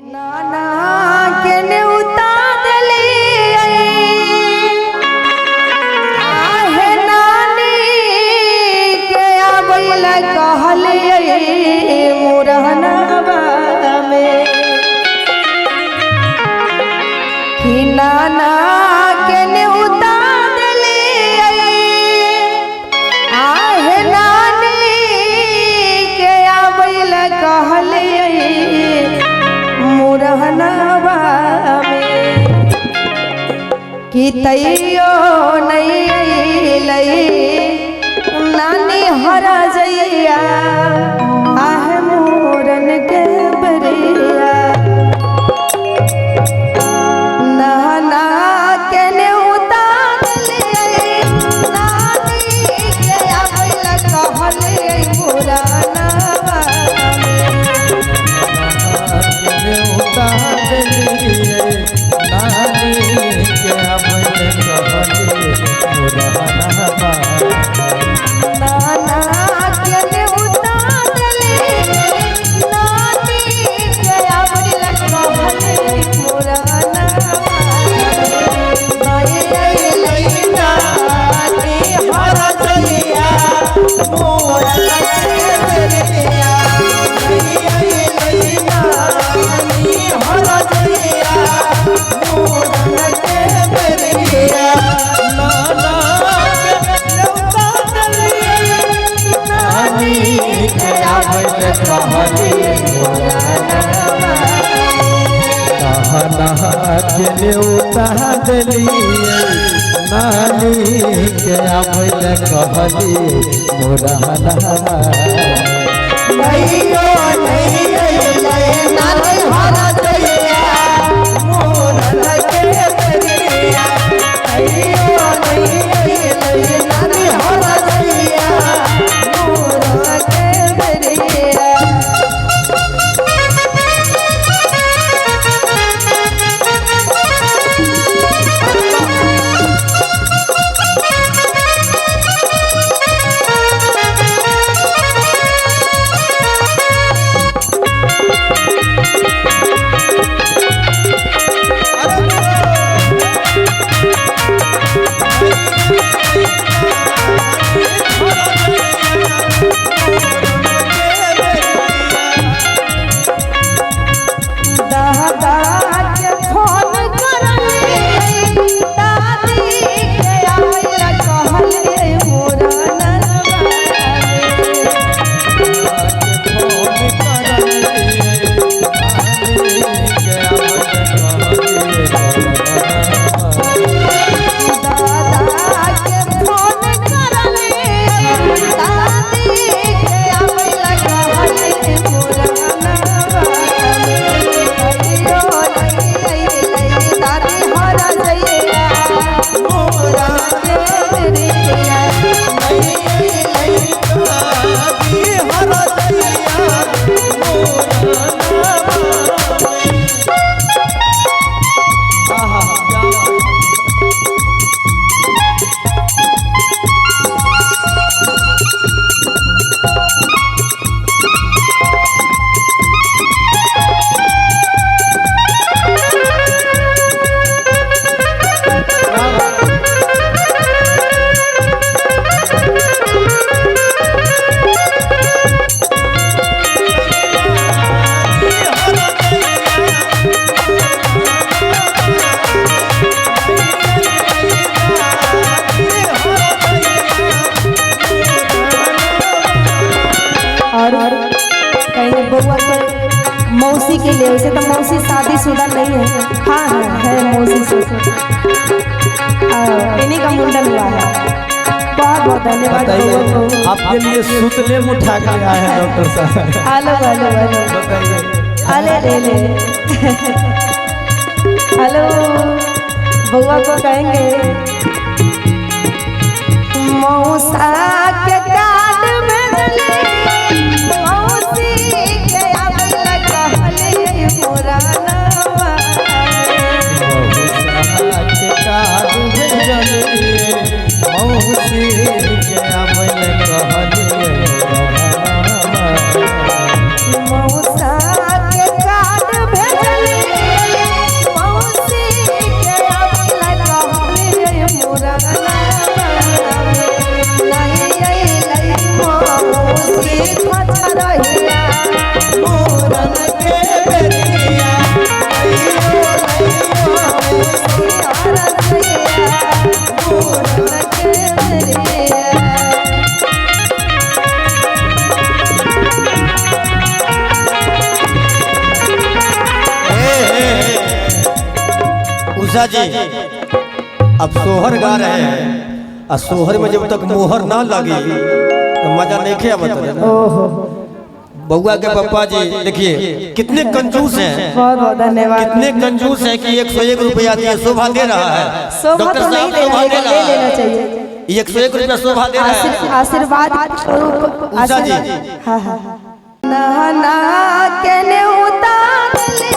नाना के न्योता दिली आहे नानी के आबैल कहले मुरहनवा में कि नाना के न्योता दिली आहे नानी के आबैल कहले मुरहनवा में कि तैयो नहीं लई नानी हरा जइया आहे मोरन के बरिया नाना के न्योता दिली नानी के आबैल कहले मुरहनवा न्योता दिली नानी के आबैल कहली मुरहनवा भैयो नहीं नानी हरा जइया मोरन के बरिया भैयो नहीं नानी हरा जइया मोरन के बरिया मौसी के लिए वैसे तो मौसी शादीशुदा नहीं है। हाँ है मौसी से इन्हीं का मुंडन हुआ है। बहुत बहुत धन्यवाद आपके लिए सुतले उठा के आया है डॉक्टर साहब। हेलो हेलो हेलो बताइए अले ले ले हेलो बउआ को कहेंगे मौसा के कार्ड भेजले मौसी के आबैल कहले मुरहनवा के कार्ड भेजलिए मौसी के आबैल कहलिए मौसा के कार्ड भेजले सीखत रहिया मोरन के बेरिया अइयो सियारत रहिया मोरन के बेरिया। उषा जी अब सोहर गा रहे हैं और सोहर में जब तक मोहर ना लगी तो मजा नहीं किया बता। ओहो बउआ के पापा जी देखिए कितने कंजूस हैं, बहुत बहुत धन्यवाद। कितने कंजूस हैं कि 101 रुपया दिए शोभा दे रहा है। शोभा तो नहीं देना शोभा चाहिए, ले लेना चाहिए। 101 रुपया शोभा दे रहा है। आशीर्वाद स्वरूप उषा जी हाँ हाँ ना ना के ने उतार ले